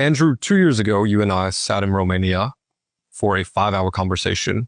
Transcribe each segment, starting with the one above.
Andrew, 2 years ago, you and I sat in Romania for a 5-hour conversation.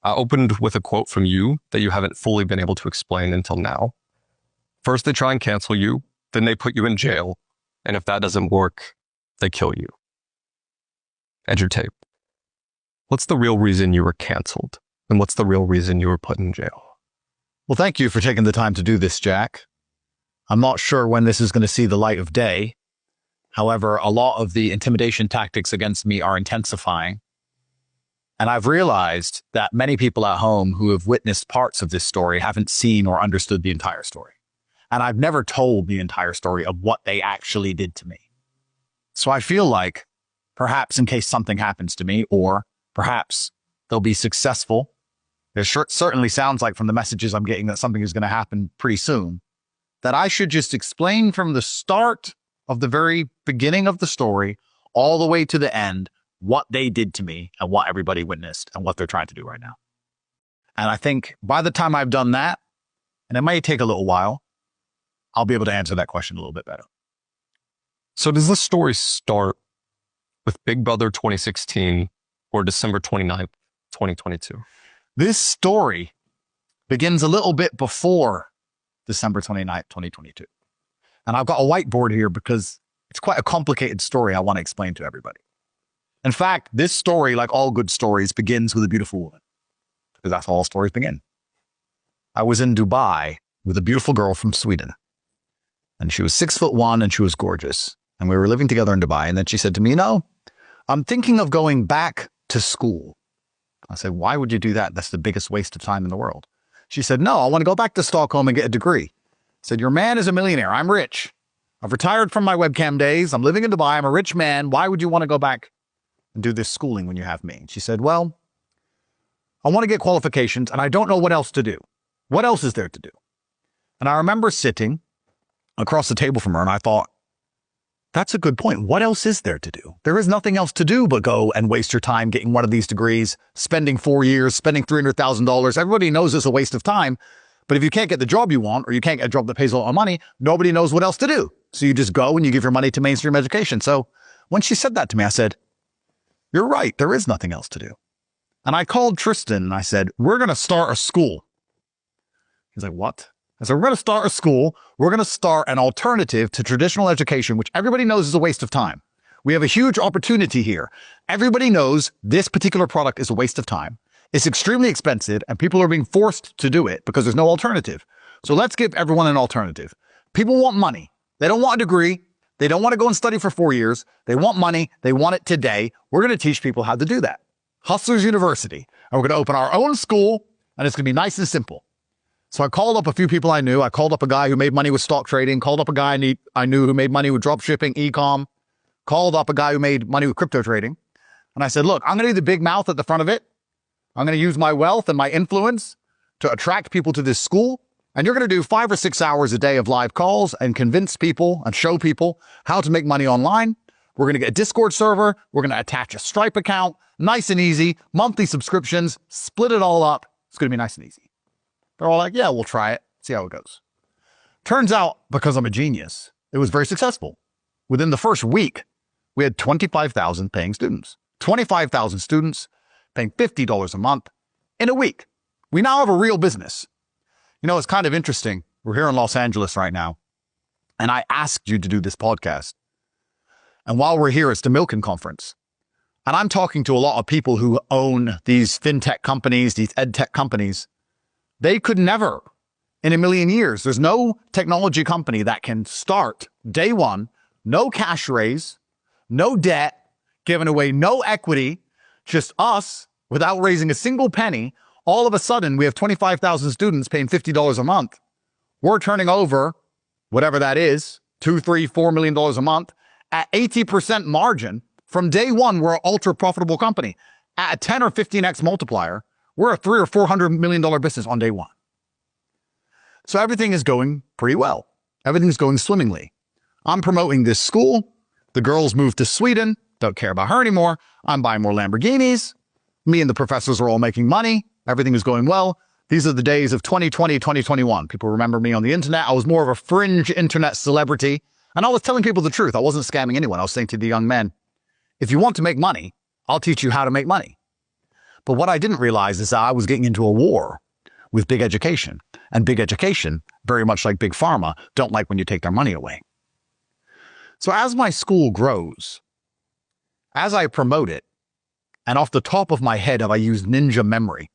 I opened with a quote from you that you haven't fully been able to explain until now. First, they try and cancel you. Then they put you in jail. And if that doesn't work, they kill you. Andrew Tate, what's the real reason you were canceled? And what's the real reason you were put in jail? Well, thank you for taking the time to do this, Jack. I'm not sure when this is going to see the light of day. However, a lot of the intimidation tactics against me are intensifying. And I've realized that many people at home who have witnessed parts of this story haven't seen or understood the entire story. And I've never told the entire story of what they actually did to me. So I feel like perhaps in case something happens to me, or perhaps they'll be successful. It certainly sounds like from the messages I'm getting that something is going to happen pretty soon, that I should just explain from the start of the very beginning of the story all the way to the end what they did to me and what everybody witnessed and what they're trying to do right now. And I think by the time I've done that, and it may take a little while, I'll be able to answer that question a little bit better. So does this story start with Big Brother 2016 or December 29th, 2022? This story begins a little bit before December 29th, 2022. And I've got a whiteboard here because it's quite a complicated story I want to explain to everybody. In fact, this story, like all good stories, begins with a beautiful woman, because that's how all stories begin. I was in Dubai with a beautiful girl from Sweden, and she was 6'1" and she was gorgeous. And we were living together in Dubai. And then she said to me, I'm thinking of going back to school. I said, why would you do that? That's the biggest waste of time in the world. She said, no, I want to go back to Stockholm and get a degree. I said, your man is a millionaire. I'm rich. I've retired from my webcam days. I'm living in Dubai. I'm a rich man. Why would you want to go back and do this schooling when you have me? And she said, well, I want to get qualifications and I don't know what else to do. What else is there to do? And I remember sitting across the table from her and I thought, that's a good point. What else is there to do? There is nothing else to do but go and waste your time getting one of these degrees, spending 4 years, spending $300,000. Everybody knows it's a waste of time. But if you can't get the job you want, or you can't get a job that pays a lot of money, nobody knows what else to do. So you just go and you give your money to mainstream education. So when she said that to me, I said, you're right. There is nothing else to do. And I called Tristan and I said, we're going to start a school. He's like, what? I said, we're going to start a school. We're going to start an alternative to traditional education, which everybody knows is a waste of time. We have a huge opportunity here. Everybody knows this particular product is a waste of time. It's extremely expensive and people are being forced to do it because there's no alternative. So let's give everyone an alternative. People want money. They don't want a degree. They don't want to go and study for 4 years. They want money. They want it today. We're going to teach people how to do that. Hustlers University. And we're going to open our own school and it's going to be nice and simple. So I called up a few people I knew. I called up a guy who made money with stock trading, called up a guy I knew who made money with drop shipping, e-com, called up a guy who made money with crypto trading. And I said, look, I'm going to be the big mouth at the front of it. I'm going to use my wealth and my influence to attract people to this school. And you're going to do 5 or 6 hours a day of live calls and convince people and show people how to make money online. We're going to get a Discord server. We're going to attach a Stripe account. Nice and easy. Monthly subscriptions. Split it all up. It's going to be nice and easy. They're all like, yeah, we'll try it. See how it goes. Turns out, because I'm a genius, it was very successful. Within the first week, we had 25,000 paying students. 25,000 students paying $50 a month in a week. We now have a real business. You know, it's kind of interesting. We're here in Los Angeles right now, and I asked you to do this podcast. And while we're here, it's the Milken Conference. And I'm talking to a lot of people who own these fintech companies, these ed tech companies. They could never, in a million years, there's no technology company that can start day one, no cash raise, no debt, giving away no equity, just us, without raising a single penny. All of a sudden, we have 25,000 students paying $50 a month. We're turning over, whatever that is, $2, $3, $4 million a month at 80% margin. From day one, we're an ultra profitable company. At a 10 or 15x multiplier, we're a $300 or $400 million business on day one. So everything is going pretty well. Everything's going swimmingly. I'm promoting this school. The girls moved to Sweden. Don't care about her anymore. I'm buying more Lamborghinis. Me and the professors are all making money. Everything is going well. These are the days of 2020, 2021. People remember me on the internet. I was more of a fringe internet celebrity. And I was telling people the truth. I wasn't scamming anyone. I was saying to the young men, If you want to make money, I'll teach you how to make money. But what I didn't realize is that I was getting into a war with big education. And big education, very much like big pharma, don't like when you take their money away. So as my school grows, as I promote it, and off the top of my head, if I use ninja memory,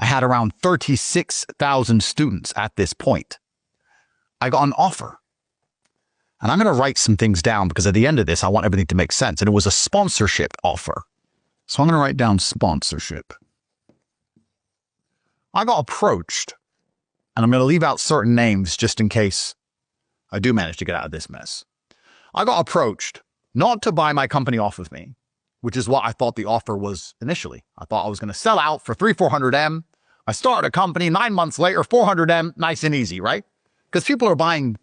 I had around 36,000 students at this point. I got an offer. And I'm going to write some things down because at the end of this, I want everything to make sense. And it was a sponsorship offer. So I'm going to write down sponsorship. I got approached, and I'm going to leave out certain names just in case I do manage to get out of this mess. I got approached not to buy my company off of me, which is what I thought the offer was initially. I thought I was going to sell out for 400M. I started a company 9 months later, 400M, nice and easy, right? Because people are buying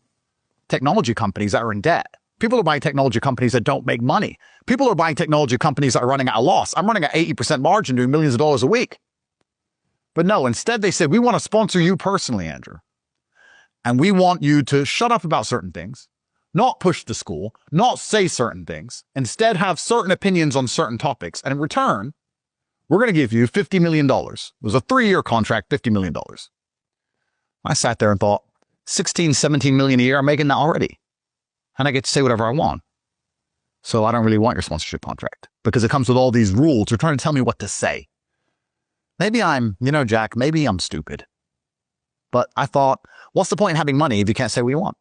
technology companies that are in debt. People are buying technology companies that don't make money. People are buying technology companies that are running at a loss. I'm running at 80% margin doing millions of dollars a week. But no, instead they said, we want to sponsor you personally, Andrew. And we want you to shut up about certain things, not push the school, not say certain things, instead have certain opinions on certain topics. And in return, we're going to give you $50 million. It was a 3-year contract, $50 million. I sat there and thought, 16, 17 million a year, I'm making that already. And I get to say whatever I want. So I don't really want your sponsorship contract because it comes with all these rules. You're trying to tell me what to say. Maybe Jack, maybe I'm stupid. But I thought, what's the point in having money if you can't say what you want?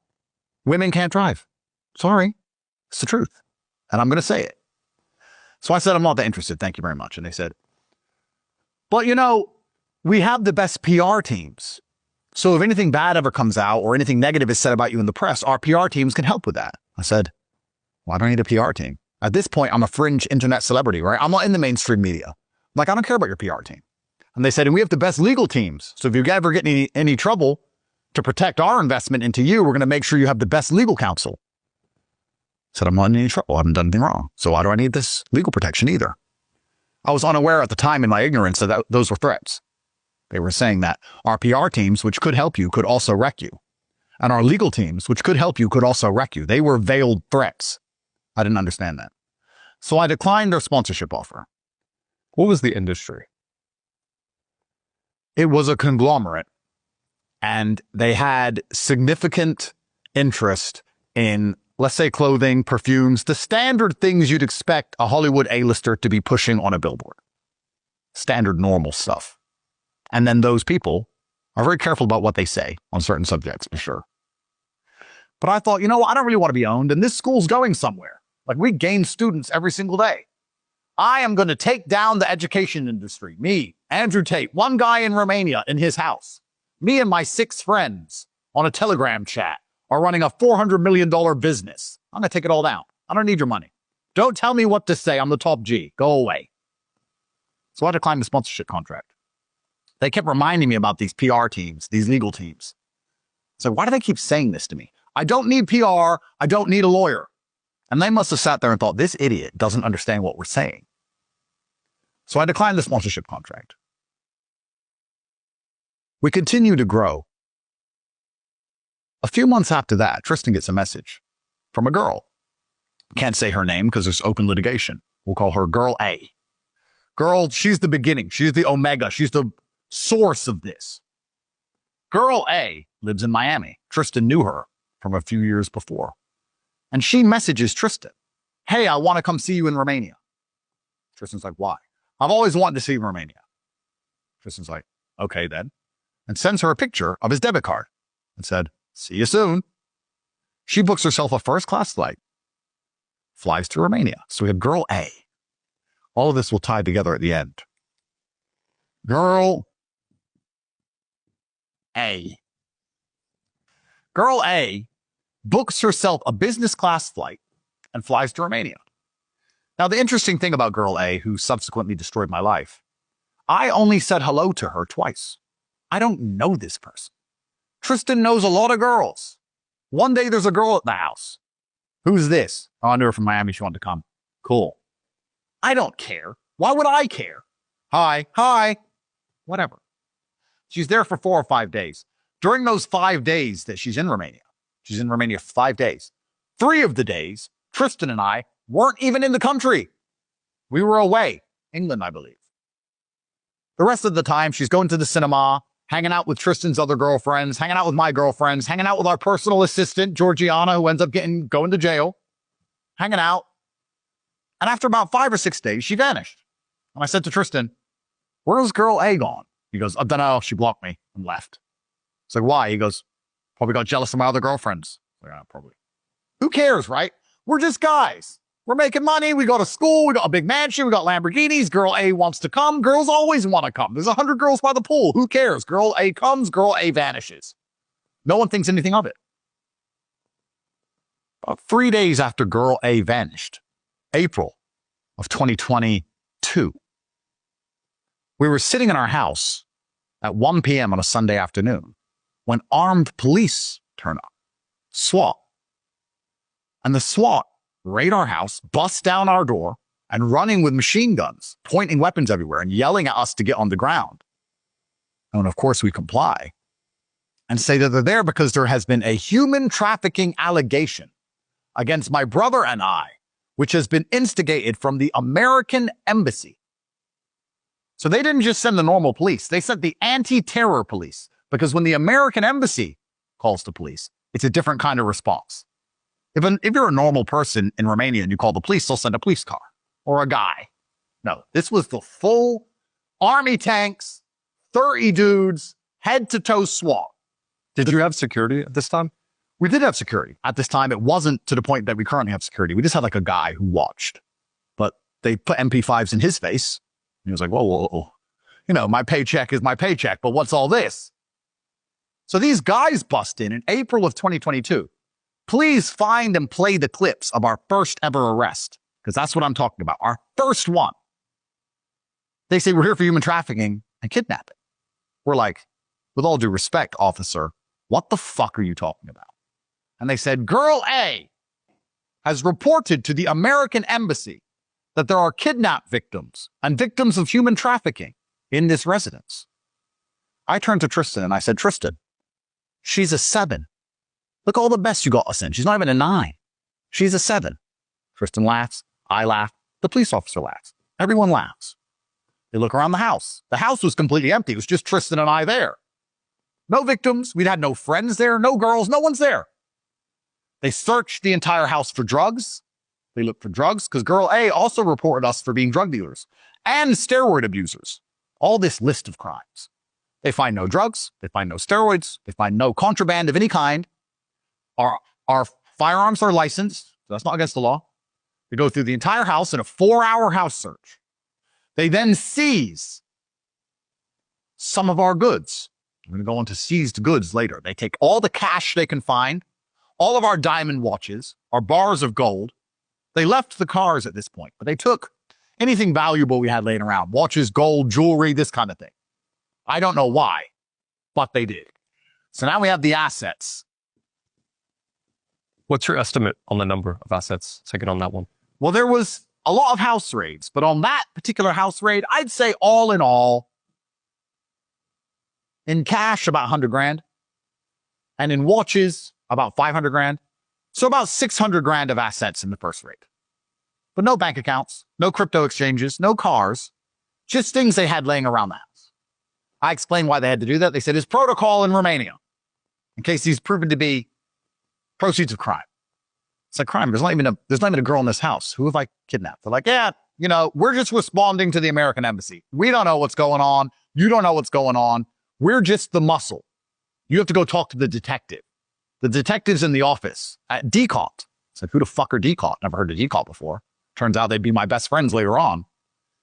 Women can't drive. Sorry. It's the truth. And I'm going to say it. So I said, I'm not that interested. Thank you very much. And they said, but we have the best PR teams. So if anything bad ever comes out or anything negative is said about you in the press, our PR teams can help with that. I said, well, I don't need a PR team. At this point, I'm a fringe internet celebrity, right? I'm not in the mainstream media. Like, I don't care about your PR team. And they said, and we have the best legal teams. So if you ever get any trouble to protect our investment into you, we're going to make sure you have the best legal counsel. I said, I'm not in any trouble. I haven't done anything wrong. So why do I need this legal protection either? I was unaware at the time in my ignorance that those were threats. They were saying that our PR teams, which could help you, could also wreck you. And our legal teams, which could help you, could also wreck you. They were veiled threats. I didn't understand that. So I declined their sponsorship offer. What was the industry? It was a conglomerate, and they had significant interest in, let's say, clothing, perfumes, the standard things you'd expect a Hollywood A-lister to be pushing on a billboard. Standard, normal stuff. And then those people are very careful about what they say on certain subjects, for sure. But I thought, I don't really want to be owned, and this school's going somewhere. Like, we gain students every single day. I am going to take down the education industry. Me, Andrew Tate, one guy in Romania in his house. Me and my 6 friends on a Telegram chat are running a $400 million business. I'm going to take it all down. I don't need your money. Don't tell me what to say. I'm the top G. Go away. So I declined the sponsorship contract. They kept reminding me about these PR teams, these legal teams. So why do they keep saying this to me? I don't need PR. I don't need a lawyer. And they must have sat there and thought, this idiot doesn't understand what we're saying. So I declined the sponsorship contract. We continue to grow. A few months after that, Tristan gets a message from a girl. Can't say her name because there's open litigation. We'll call her Girl A. Girl, she's the beginning. She's the omega. She's the source of this. Girl A lives in Miami. Tristan knew her from a few years before. And she messages Tristan, hey, I want to come see you in Romania. Tristan's like, why? I've always wanted to see you in Romania. Tristan's like, okay then. And sends her a picture of his debit card and said, see you soon. She books herself a first-class flight, flies to Romania. So we have Girl A. All of this will tie together at the end. Girl A. Girl A books herself a business class flight and flies to Romania. Now, the interesting thing about Girl A, who subsequently destroyed my life, I only said hello to her twice. I don't know this person. Tristan knows a lot of girls. One day there's a girl at the house. Who's this? Oh, I knew her from Miami. She wanted to come. Cool. I don't care. Why would I care? Hi. Whatever. She's there for 4 or 5 days. During those 5 days that she's in Romania for 5 days. 3 of the days, Tristan and I weren't even in the country. We were away. England, I believe. The rest of the time, she's going to the cinema, hanging out with Tristan's other girlfriends, hanging out with my girlfriends, hanging out with our personal assistant, Georgiana, who ends up going to jail, hanging out. And after about 5 or 6 days, she vanished. And I said to Tristan, "Where's girl A gone?" He goes, "I don't know. She blocked me and left." It's like, "Why?" He goes, "Probably got jealous of my other girlfriends." Like, "Yeah, probably." Who cares, right? We're just guys. We're making money. We go to school. We got a big mansion. We got Lamborghinis. Girl A wants to come. Girls always want to come. There's 100 girls by the pool. Who cares? Girl A comes. Girl A vanishes. No one thinks anything of it. About 3 days after girl A vanished, April of 2022, we were sitting in our house at 1 p.m. on a Sunday afternoon when armed police turn up. SWAT. And the SWAT raid our house, bust down our door, and running with machine guns, pointing weapons everywhere and yelling at us to get on the ground. And of course, we comply and say that they're there because there has been a human trafficking allegation against my brother and I, which has been instigated from the American embassy. So they didn't just send the normal police, they sent the anti-terror police, because when the American embassy calls the police, it's a different kind of response. If you're a normal person in Romania and you call the police, they'll send a police car or a guy. No, this was the full army tanks, 30 dudes, head-to-toe SWAT. Did you have security at this time? We did have security. At this time, it wasn't to the point that we currently have security. We just had like a guy who watched. But they put MP5s in his face. He was like, whoa, whoa, whoa. You know, my paycheck is my paycheck, but what's all this? So these guys bust in April of 2022. Please find and play the clips of our first ever arrest, because that's what I'm talking about. Our first one. They say, "We're here for human trafficking and kidnapping." We're like, "With all due respect, officer, what the fuck are you talking about?" And they said, "Girl A has reported to the American embassy that there are kidnap victims and victims of human trafficking in this residence." I turned to Tristan and I said, "Tristan, she's a 7. Look all the mess you got us in. She's not even a 9. She's a 7. Tristan laughs. I laugh. The police officer laughs. Everyone laughs. They look around the house. The house was completely empty. It was just Tristan and I there. No victims. We'd had no friends there. No girls. No one's there. They searched the entire house for drugs. They looked for drugs because girl A also reported us for being drug dealers and steroid abusers. All this list of crimes. They find no drugs. They find no steroids. They find no contraband of any kind. Our firearms are licensed, so that's not against the law. They go through the entire house in a 4-hour house search. They then seize some of our goods. We're going to go into seized goods later. They take all the cash they can find, all of our diamond watches, our bars of gold. They left the cars at this point, but they took anything valuable we had laying around, watches, gold, jewelry, this kind of thing. I don't know why, but they did. So now we have the assets. What's your estimate on the number of assets taken on that one? Well, there was a lot of house raids, but on that particular house raid, I'd say all in all, in cash, about 100 grand, and in watches, about 500 grand. So about 600 grand of assets in the first raid. But no bank accounts, no crypto exchanges, no cars, just things they had laying around the house. I explained why they had to do that. They said it's protocol in Romania, in case he's proven to be proceeds of crime. It's like crime. There's not even a girl in this house. Who have I kidnapped? They're like, yeah, you know, we're just responding to the American embassy. We don't know what's going on. You don't know what's going on. We're just the muscle. You have to go talk to the detective. The detective's in the office at DCOT. It's like, who the fuck are DCOT? Never heard of DCOT before. Turns out they'd be my best friends later on.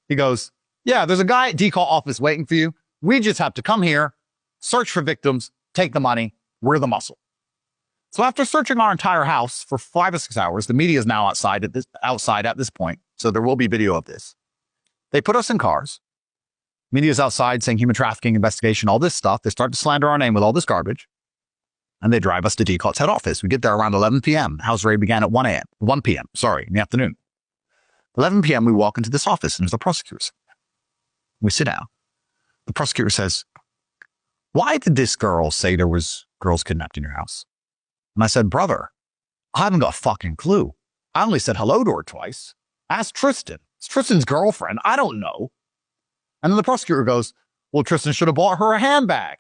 He goes, yeah, there's a guy at DCOT office waiting for you. We just have to come here, search for victims, take the money. We're the muscle. So after searching our entire house for 5 or 6 hours, the media is now outside at this point, so there will be video of this. They put us in cars. Media's outside saying human trafficking investigation, all this stuff. They start to slander our name with all this garbage, and they drive us to DCOT's head office. We get there around 11 p.m. House raid began at 1 p.m., in the afternoon. 11 p.m., we walk into this office, and there's a prosecutor. We sit down. The prosecutor says, why did this girl say there was girls kidnapped in your house? And I said, brother, I haven't got a fucking clue. I only said hello to her twice. Ask Tristan. It's Tristan's girlfriend. I don't know. And then the prosecutor goes, well, Tristan should have bought her a handbag,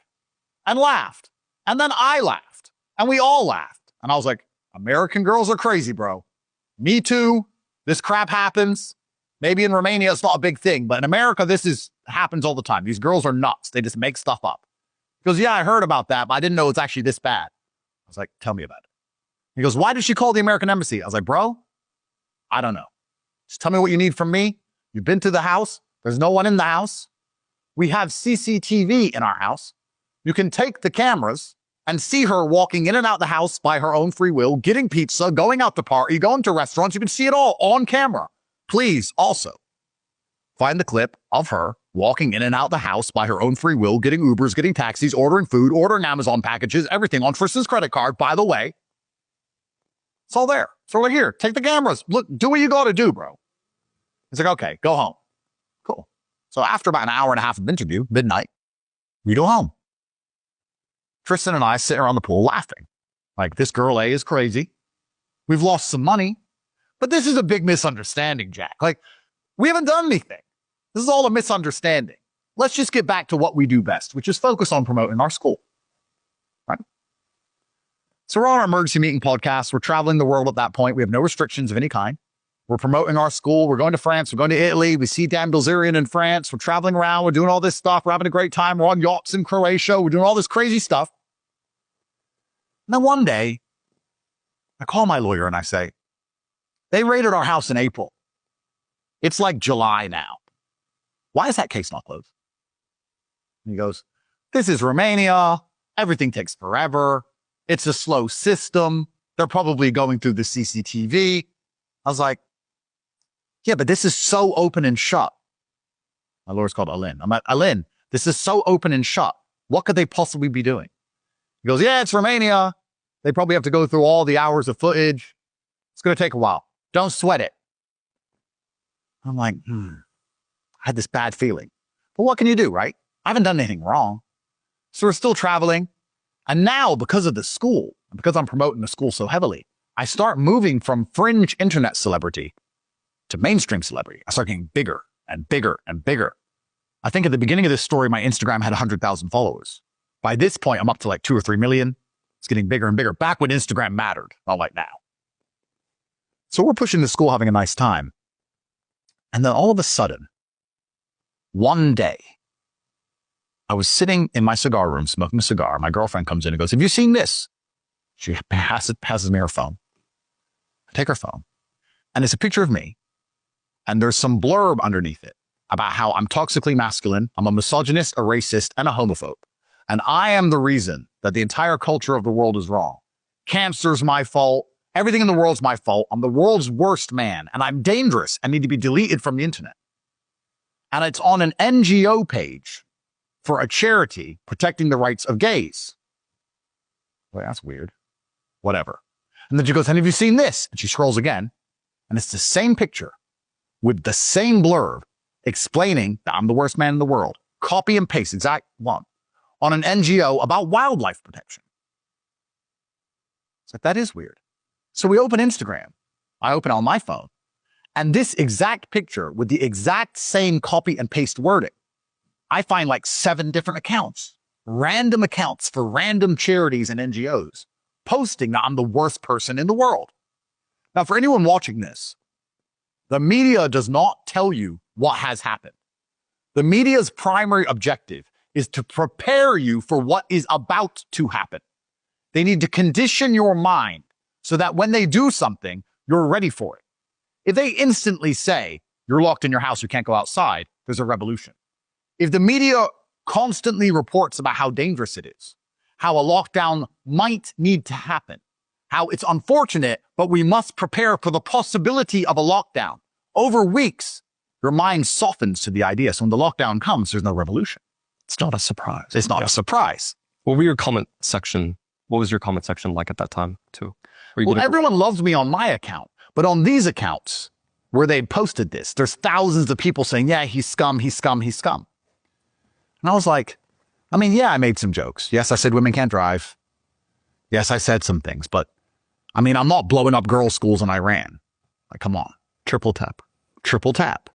and laughed. And then I laughed, and we all laughed. And I was like, American girls are crazy, bro. Me too. This crap happens. Maybe in Romania it's not a big thing, but in America happens all the time. These girls are nuts. They just make stuff up. He goes, yeah, I heard about that, but I didn't know it's actually this bad. I was like, tell me about it. He goes, why did she call the American embassy? I was like, bro, I don't know. Just tell me what you need from me. You've been to the house. There's no one in the house. We have CCTV in our house. You can take the cameras and see her walking in and out the house by her own free will, getting pizza, going out to party, going to restaurants. You can see it all on camera. Please also find the clip of her walking in and out the house by her own free will, getting Ubers, getting taxis, ordering food, ordering Amazon packages, everything on Tristan's credit card, by the way. It's all there. So we're here. Take the cameras. Look, do what you got to do, bro. He's like, okay, go home. Cool. So after about an hour and a half of interview, midnight, we go home. Tristan and I sit around the pool laughing. Like, this girl A is crazy. We've lost some money. But this is a big misunderstanding, Jack. Like, we haven't done anything. This is all a misunderstanding. Let's just get back to what we do best, which is focus on promoting our school. Right? So we're on our emergency meeting podcast. We're traveling the world at that point. We have no restrictions of any kind. We're promoting our school. We're going to France. We're going to Italy. We see Dan Bilzerian in France. We're traveling around. We're doing all this stuff. We're having a great time. We're on yachts in Croatia. We're doing all this crazy stuff. And then one day, I call my lawyer and I say, they raided our house in April. It's like July now. Why is that case not closed? And he goes, this is Romania. Everything takes forever. It's a slow system. They're probably going through the CCTV. I was like, yeah, but this is so open and shut. My lawyer's called Alin. I'm like, Alin, this is so open and shut. What could they possibly be doing? He goes, yeah, it's Romania. They probably have to go through all the hours of footage. It's going to take a while. Don't sweat it. I'm like, I had this bad feeling. But what can you do, right? I haven't done anything wrong. So we're still traveling. And now, because of the school, and because I'm promoting the school so heavily, I start moving from fringe internet celebrity to mainstream celebrity. I start getting bigger and bigger and bigger. I think at the beginning of this story, my Instagram had 100,000 followers. By this point, I'm up to like 2 or 3 million. It's getting bigger and bigger. Back when Instagram mattered, not like now. So we're pushing the school, having a nice time. And then all of a sudden, one day, I was sitting in my cigar room, smoking a cigar. My girlfriend comes in and goes, have you seen this? She passes me her phone. I take her phone, and it's a picture of me. And there's some blurb underneath it about how I'm toxically masculine, I'm a misogynist, a racist, and a homophobe. And I am the reason that the entire culture of the world is wrong. Cancer's my fault. Everything in the world's my fault. I'm the world's worst man, and I'm dangerous and need to be deleted from the internet. And it's on an NGO page for a charity protecting the rights of gays. Well, that's weird. Whatever. And then she goes, and have you seen this? And she scrolls again, and it's the same picture with the same blurb explaining that I'm the worst man in the world. Copy and paste, exact one, on an NGO about wildlife protection. It's like, that is weird. So we open Instagram. I open on my phone, and this exact picture with the exact same copy and paste wording, I find like 7 different accounts, random accounts for random charities and NGOs, posting that I'm the worst person in the world. Now, for anyone watching this, the media does not tell you what has happened. The media's primary objective is to prepare you for what is about to happen. They need to condition your mind so that when they do something, you're ready for it. If they instantly say, you're locked in your house, you can't go outside, there's a revolution. If the media constantly reports about how dangerous it is, how a lockdown might need to happen, how it's unfortunate, but we must prepare for the possibility of a lockdown. Over weeks, your mind softens to the idea. So when the lockdown comes, there's no revolution. It's not a surprise. It's not a surprise. What was your comment section like at that time, too? Well, everyone loves me on my account, but on these accounts where they posted this, there's thousands of people saying, yeah, he's scum, he's scum, he's scum. And I was like, I mean, yeah, I made some jokes. Yes, I said women can't drive. Yes, I said some things, but I mean, I'm not blowing up girls' schools in Iran. Like, come on. Triple tap. Triple tap.